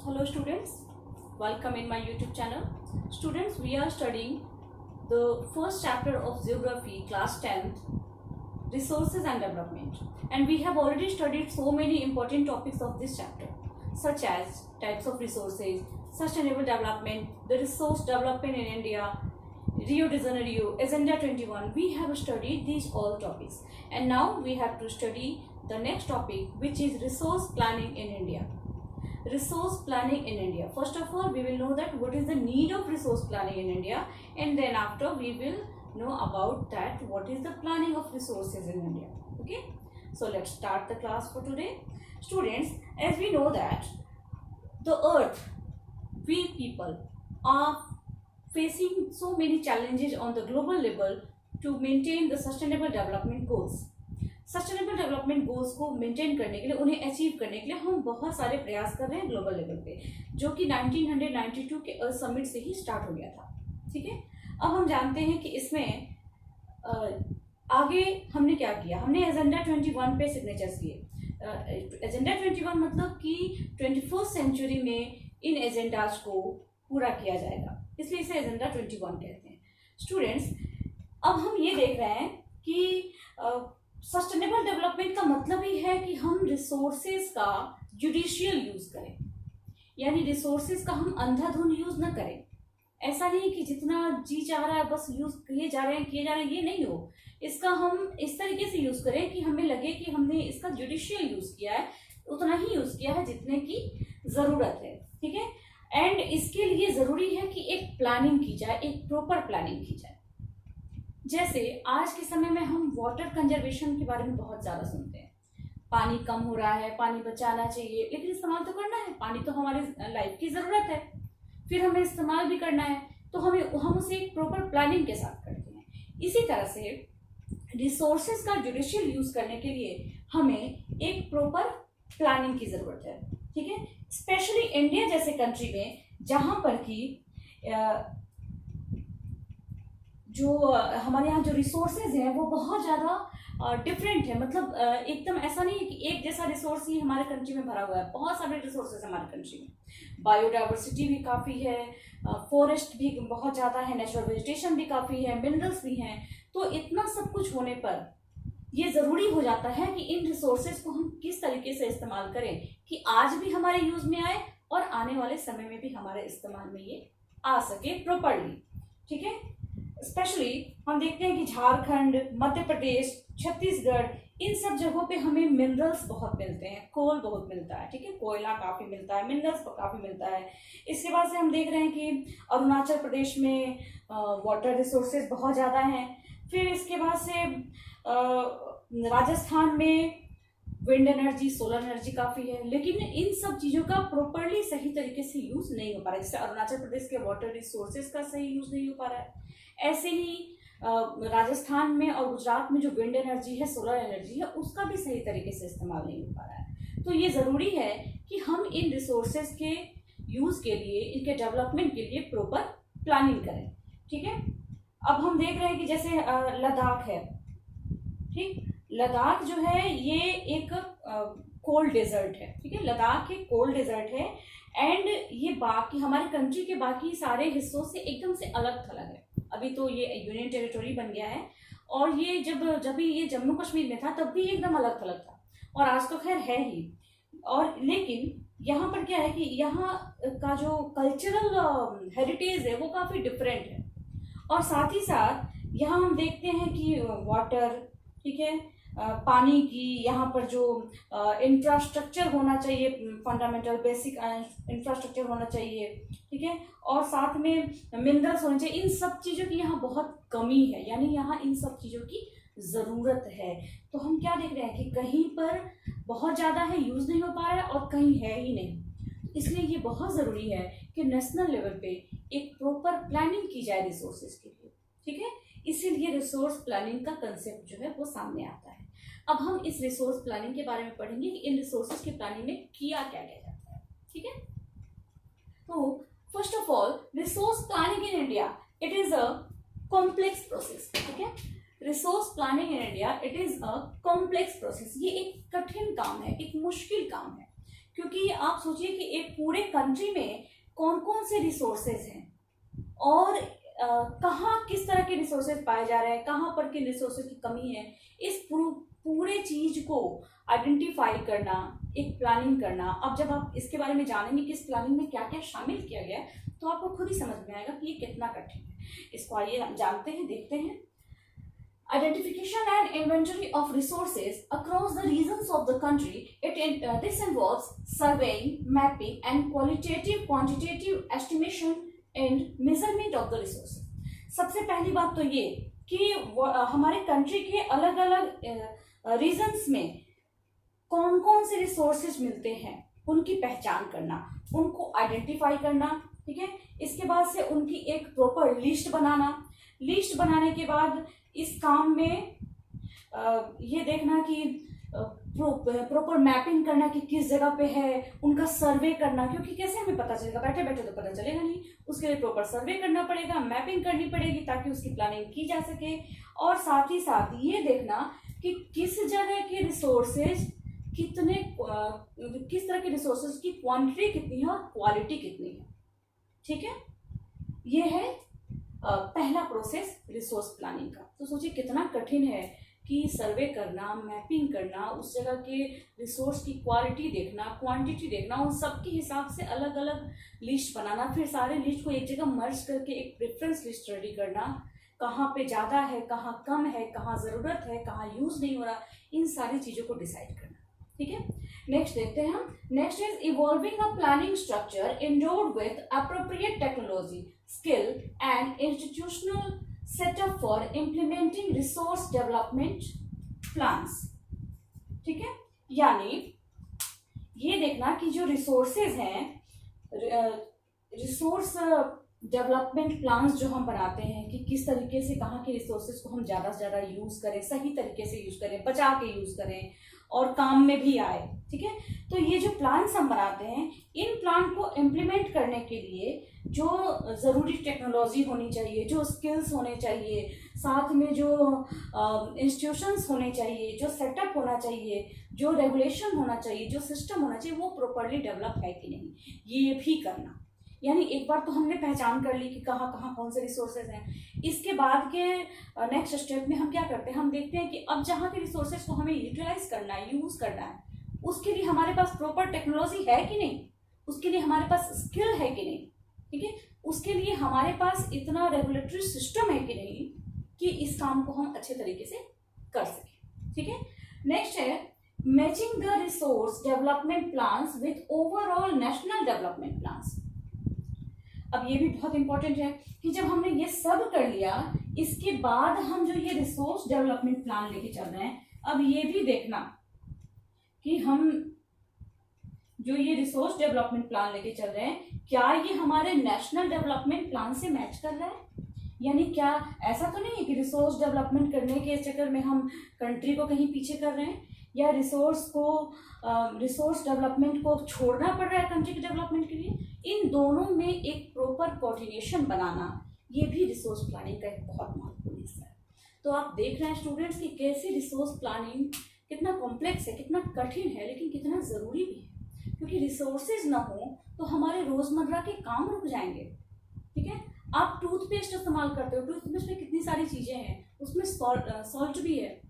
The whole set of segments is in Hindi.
Hello students, welcome in my YouTube channel. Students, we are studying the first chapter of Geography, class 10th, Resources and Development. And we have already studied so many important topics of this chapter, such as types of resources, sustainable development, the resource development in India, Rio de Janeiro, Agenda 21. We have studied these all topics. And now we have to study the next topic, which is resource planning in India. Resource planning in India. First of all, we will know that what is the need of resource planning in India, and then after we will know about that what is the planning of resources in India. Okay, so let's start the class for today. Students, as we know that the earth, we people are facing so many challenges on the global level to maintain the sustainable development goals. Sustainable development goals को मेंटेन करने के लिए, उन्हें अचीव करने के लिए हम बहुत सारे प्रयास कर रहे हैं ग्लोबल लेवल पे, जो कि 1992 के अर्थ समिट से ही स्टार्ट हो गया था. ठीक है, अब हम जानते हैं कि इसमें आगे हमने क्या किया. हमने एजेंडा 21 पे सिग्नेचर्स किए. एजेंडा 21 मतलब कि 21st सेंचुरी में इन एजेंडाज को पूरा किया जाएगा, इसलिए इसे एजेंडा 21 कहते हैं. स्टूडेंट्स, अब हम ये देख रहे हैं कि सस्टेनेबल डेवलपमेंट का मतलब ही है कि हम रिसोर्सेज का जुडिशियल यूज करें, यानी रिसोर्सेज का हम अंधाधुंध यूज न करें. ऐसा नहीं कि जितना जी चाह रहा है बस यूज किए जा रहे हैं, ये नहीं हो. इसका हम इस तरीके से यूज करें कि हमें लगे कि हमने इसका जुडिशियल यूज किया है, उतना ही यूज किया है जितने की जरूरत है. ठीक है, एंड इसके लिए जरूरी है कि एक प्लानिंग की जाए, एक प्रॉपर प्लानिंग की जाए. जैसे आज के समय में हम वाटर कंजर्वेशन के बारे में बहुत ज़्यादा सुनते हैं. पानी कम हो रहा है, पानी बचाना चाहिए, लेकिन इस्तेमाल तो करना है. पानी तो हमारे लाइफ की ज़रूरत है, फिर हमें इस्तेमाल भी करना है, तो हम उसे एक प्रॉपर प्लानिंग के साथ करते हैं. इसी तरह से रिसोर्सेज का जुडिशियल यूज करने के लिए हमें एक प्रॉपर प्लानिंग की ज़रूरत है. ठीक है, स्पेशली इंडिया जैसे कंट्री में जहाँ पर कि जो हमारे यहाँ जो रिसोर्सेज हैं वो बहुत ज़्यादा डिफरेंट है. मतलब एकदम ऐसा नहीं है कि एक जैसा रिसोर्स ही हमारे कंट्री में भरा हुआ है. बहुत सारे रिसोर्सेज हमारे कंट्री में. बायोडाइवर्सिटी भी काफ़ी है, फॉरेस्ट भी बहुत ज़्यादा है, नेचुरल वेजिटेशन भी काफ़ी है, मिनरल्स भी हैं. तो इतना सब कुछ होने पर ये ज़रूरी हो जाता है कि इन रिसोर्सेज को हम किस तरीके से इस्तेमाल करें कि आज भी हमारे यूज़ में आए और आने वाले समय में भी हमारे इस्तेमाल में ये आ सके प्रॉपरली. ठीक है, स्पेशली हम देखते हैं कि झारखंड, मध्य प्रदेश, छत्तीसगढ़, इन सब जगहों पे हमें मिनरल्स बहुत मिलते हैं, कोल बहुत मिलता है. ठीक है, कोयला काफ़ी मिलता है, मिनरल्स काफ़ी मिलता है. इसके बाद से हम देख रहे हैं कि अरुणाचल प्रदेश में वाटर रिसोर्सेज बहुत ज़्यादा हैं. फिर इसके बाद से राजस्थान में विंड एनर्जी, सोलर एनर्जी काफ़ी है, लेकिन इन सब चीज़ों का प्रॉपरली सही तरीके से यूज़ नहीं हो पा रहा है. जैसे अरुणाचल प्रदेश के वाटर रिसोर्सेज का सही यूज़ नहीं हो पा रहा है, ऐसे ही राजस्थान में और गुजरात में जो विंड एनर्जी है, सोलर एनर्जी है, उसका भी सही तरीके से इस्तेमाल नहीं हो पा रहा है. तो ये ज़रूरी है कि हम इन रिसोर्सेज के यूज़ के लिए, इनके डेवलपमेंट के लिए प्रॉपर प्लानिंग करें. ठीक है, अब हम देख रहे हैं कि जैसे लद्दाख है. ठीक, लद्दाख जो है ये एक कोल्ड डेजर्ट है. ठीक है, लद्दाख एक कोल्ड डेजर्ट है एंड ये बाकी हमारे कंट्री के बाकी सारे हिस्सों से एकदम से अलग थलग है. अभी तो ये यूनियन टेरिटोरी बन गया है, और ये जब भी ये जम्मू कश्मीर में था तब भी एकदम अलग थलग था, और आज तो खैर है ही. और लेकिन यहाँ पर क्या है कि यहाँ का जो कल्चरल हेरिटेज है वो काफ़ी डिफरेंट है. और साथ ही साथ यहाँ हम देखते हैं कि वाटर, ठीक है, पानी की यहाँ पर जो इंफ्रास्ट्रक्चर होना चाहिए, फंडामेंटल बेसिक इंफ्रास्ट्रक्चर होना चाहिए. ठीक है, और साथ में मिनरल्स होने चाहिए. इन सब चीज़ों की यहाँ बहुत कमी है, यानी यहाँ इन सब चीज़ों की ज़रूरत है. तो हम क्या देख रहे हैं कि कहीं पर बहुत ज़्यादा है, यूज़ नहीं हो पा रहा है, और कहीं है ही नहीं. इसलिए ये बहुत ज़रूरी है कि नेशनल लेवल पे एक प्रॉपर प्लानिंग की जाए रिसोर्सेज के लिए. ठीक है, इसीलिए रिसोर्स प्लानिंग का कंसेप्ट जो है वो सामने आता है. अब हम इस रिसोर्स प्लानिंग के बारे में पढ़ेंगे कि इन रिसोर्सेज की प्लानिंग में किया क्या क्या जाता है. ठीक है, तो first of all resource planning in India, it is a complex process. ठीक है, resource planning in India it is a complex process. ये एक कठिन काम है, एक मुश्किल काम है, क्योंकि आप सोचिए कि एक पूरे कंट्री में कौन कौन से रिसोर्सेज हैं और कहाँ किस तरह के रिसोर्सेज पाए जा रहे हैं, कहाँ पर किन रिसोर्सेज की कमी है, इस पूरे चीज को आइडेंटिफाई करना, एक प्लानिंग करना। अब जब आप इसके बारे में जानेंगे कि इस प्लानिंग में क्या क्या शामिल किया गया है, तो आपको खुद ही समझ में आएगा कि ये कितना कठिन है। इसको आइए हम जानते हैं, देखते हैं। Identification and inventory of resources across the regions of the country. This involves surveying, mapping, and quantitative estimation and measurement of the resources. सबसे पहली बात तो ये कि हमारे कंट्री के अलग अलग रीजन्स में कौन कौन से रिसोर्सेज मिलते हैं, उनकी पहचान करना, उनको आइडेंटिफाई करना, ठीक है। इसके बाद से उनकी एक प्रॉपर लिस्ट बनाना। लिस्ट बनाने के बाद इस काम में ये देखना कि प्रॉपर मैपिंग करना कि किस जगह पे है, उनका सर्वे करना, क्योंकि कैसे हमें पता चलेगा, बैठे बैठे तो पता चलेगा नहीं, उसके लिए प्रॉपर सर्वे करना पड़ेगा, मैपिंग करनी पड़ेगी ताकि उसकी प्लानिंग की जा सके। और साथ ही साथ ये देखना कि किस जगह के रिसोर्सेज कितने, किस तरह के रिसोर्सेज की क्वांटिटी कितनी है और क्वालिटी कितनी है, ठीक है। ये है पहला प्रोसेस रिसोर्स प्लानिंग का। तो सोचिए कितना कठिन है कि सर्वे करना, मैपिंग करना, उस जगह के रिसोर्स की क्वालिटी देखना, क्वांटिटी देखना, उन सब के हिसाब से अलग अलग लिस्ट बनाना, फिर सारे लिस्ट को एक जगह मर्ज करके एक प्रेफरेंस लिस्ट रेडी करना, कहाँ पे ज़्यादा है, कहाँ कम है, कहाँ ज़रूरत है, कहाँ यूज़ नहीं हो रहा, इन सारी चीज़ों को डिसाइड करना, ठीक है। नेक्स्ट देखते हैं हम। Next is evolving a planning structure endowed with appropriate technology, skill and institutional setup for implementing resource development plans, ठीक है। यानी ये देखना कि जो रिसोर्सेज हैं, रिसोर्स डेवलपमेंट प्लान्स जो हम बनाते हैं कि किस तरीके से कहाँ के रिसोर्सेज को हम ज़्यादा से ज़्यादा यूज़ करें, सही तरीके से यूज़ करें, बचा के यूज़ करें और काम में भी आए, ठीक है। तो ये जो प्लान्स हम बनाते हैं, इन प्लान को इम्प्लीमेंट करने के लिए जो ज़रूरी टेक्नोलॉजी होनी चाहिए, जो स्किल्स होने चाहिए, साथ में जो इंस्टीट्यूशंस होने चाहिए, जो सेटअप होना चाहिए, जो रेगुलेशन होना चाहिए, जो सिस्टम होना चाहिए, वो प्रॉपरली डेवलप है कि नहीं, ये भी करना। यानी एक बार तो हमने पहचान कर ली कि कहाँ कहाँ कौन से रिसोर्सेज हैं। इसके बाद के नेक्स्ट स्टेप में हम क्या करते हैं, हम देखते हैं कि अब जहाँ के रिसोर्सेज को हमें यूटिलाइज करना है, यूज़ करना है, उसके लिए हमारे पास प्रॉपर टेक्नोलॉजी है कि नहीं, उसके लिए हमारे पास स्किल है कि नहीं, ठीक है, उसके लिए हमारे पास इतना रेगुलेटरी सिस्टम है कि नहीं कि इस काम को हम अच्छे तरीके से कर सकें, ठीक है। नेक्स्ट है matching the resource development plans with overall national development plans. अब ये भी बहुत इंपॉर्टेंट है कि जब हमने ये सब कर लिया, इसके बाद हम जो ये रिसोर्स डेवलपमेंट प्लान लेके चल रहे हैं, अब ये भी देखना कि हम जो ये रिसोर्स डेवलपमेंट प्लान लेके चल रहे हैं, क्या ये हमारे नेशनल डेवलपमेंट प्लान से मैच कर रहा है। यानी क्या ऐसा तो नहीं है कि रिसोर्स डेवलपमेंट करने के चक्कर में हम कंट्री को कहीं पीछे कर रहे हैं, या रिसोर्स डेवलपमेंट को छोड़ना पड़ रहा है कंट्री के डेवलपमेंट के लिए। इन दोनों में एक प्रॉपर कोऑर्डिनेशन बनाना, ये भी रिसोर्स प्लानिंग का एक बहुत महत्वपूर्ण हिस्सा है। तो आप देख रहे हैं स्टूडेंट्स कि कैसे रिसोर्स प्लानिंग कितना कॉम्प्लेक्स है, कितना कठिन है, लेकिन कितना ज़रूरी भी है, क्योंकि रिसोर्सेज ना हो तो हमारे रोज़मर्रा के काम रुक जाएंगे, ठीक है। आप टूथपेस्ट इस्तेमाल करते हो, टूथपेस्ट में कितनी सारी चीज़ें हैं, उसमें सॉल्ट भी है,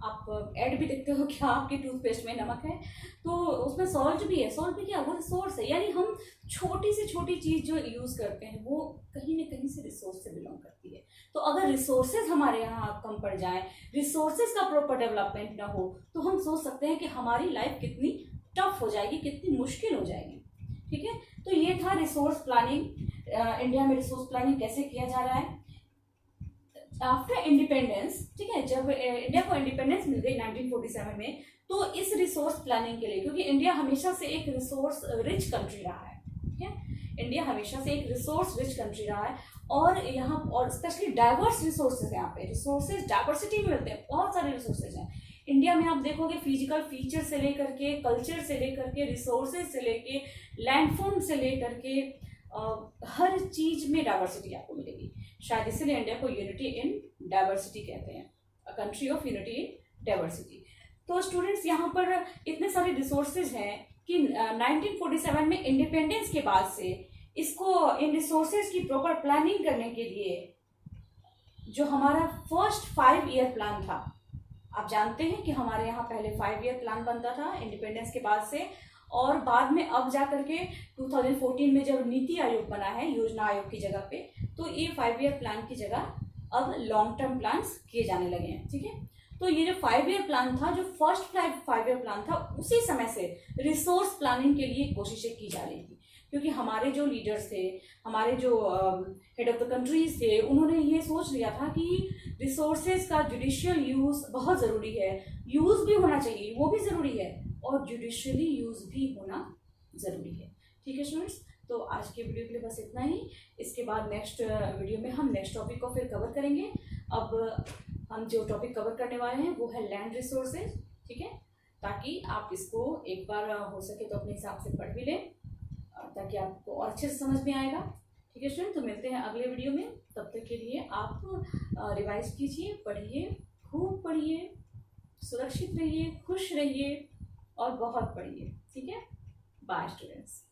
आप ऐड भी देखते हो क्या आपके टूथपेस्ट में नमक है, तो उसमें सॉल्ट भी है। सॉल्ट भी क्या, वो रिसोर्स है। यानी हम छोटी से छोटी चीज़ जो यूज़ करते हैं वो कहीं न कहीं से रिसोर्स से बिलोंग करती है। तो अगर रिसोर्सेज हमारे यहाँ कम पड़ जाए, रिसोर्सेज का प्रॉपर डेवलपमेंट ना हो, तो हम सोच सकते हैं कि हमारी लाइफ कितनी टफ हो जाएगी, कितनी मुश्किल हो जाएगी, ठीक है। तो ये था रिसोर्स प्लानिंग। इंडिया में रिसोर्स प्लानिंग कैसे किया जा रहा है आफ्टर इंडिपेंडेंस, ठीक है। जब इंडिया को इंडिपेंडेंस मिल गई 1947 में, तो इस रिसोर्स प्लानिंग के लिए, क्योंकि इंडिया हमेशा से एक रिसोर्स रिच कंट्री रहा है, ठीक है, इंडिया हमेशा से एक रिसोर्स रिच कंट्री रहा है, और यहाँ और स्पेशली डाइवर्स रिसोर्सेज, यहाँ पे रिसोर्सेज डाइवर्सिटी में मिलते हैं, बहुत सारे रिसोर्सेज हैं इंडिया में। आप देखोगे फिजिकल फीचर से लेकर के, कल्चर से लेकर के, रिसोर्सेज से लेके, लैंडफॉर्म से लेकर के, हर चीज में डाइवर्सिटी आपको मिलेगी। शायद इसलिए इंडिया को यूनिटी इन डाइवर्सिटी कहते हैं, a country of unity in diversity. तो स्टूडेंट्स यहाँ पर इतने सारे रिसोर्सेज हैं कि 1947 में इंडिपेंडेंस के बाद से इसको इन रिसोर्सेज की प्रॉपर प्लानिंग करने के लिए जो हमारा फर्स्ट 5 ईयर प्लान था, आप जानते हैं कि हमारे यहाँ पहले 5 ईयर प्लान बनता था इंडिपेंडेंस के बाद से, और बाद में अब जा करके 2014 में जब नीति आयोग बना है योजना आयोग की जगह पे, तो ये 5 ईयर प्लान की जगह अब लॉन्ग टर्म प्लान्स किए जाने लगे हैं। ठीक है, तो ये जो 5 ईयर प्लान था, जो फर्स्ट 5 ईयर प्लान था, उसी समय से रिसोर्स प्लानिंग के लिए कोशिशें की जा रही थी, क्योंकि हमारे जो लीडर्स थे, हमारे जो हेड ऑफ द कंट्रीज थे, उन्होंने ये सोच लिया था कि रिसोर्सेज का जुडिशियल यूज बहुत ज़रूरी है, यूज भी होना चाहिए, वो भी ज़रूरी है, और जुडिशियली यूज भी होना ज़रूरी है। ठीक है स्टूडेंट्स, तो आज के वीडियो के लिए बस इतना ही। इसके बाद नेक्स्ट वीडियो में हम नेक्स्ट टॉपिक को फिर कवर करेंगे। अब हम जो टॉपिक कवर करने वाले हैं वो है लैंड रिसोर्सेज। ठीक है, ताकि आप इसको एक बार हो सके तो अपने हिसाब से पढ़ भी लें, ताकि आपको और अच्छे से समझ में आएगा। ठीक है स्टूडेंट, तो मिलते हैं अगले वीडियो में। तब तक के लिए आप रिवाइज कीजिए, पढ़िए, खूब पढ़िए, सुरक्षित रहिए, खुश रहिए और बहुत पढ़िए। ठीक है, बाय स्टूडेंट्स।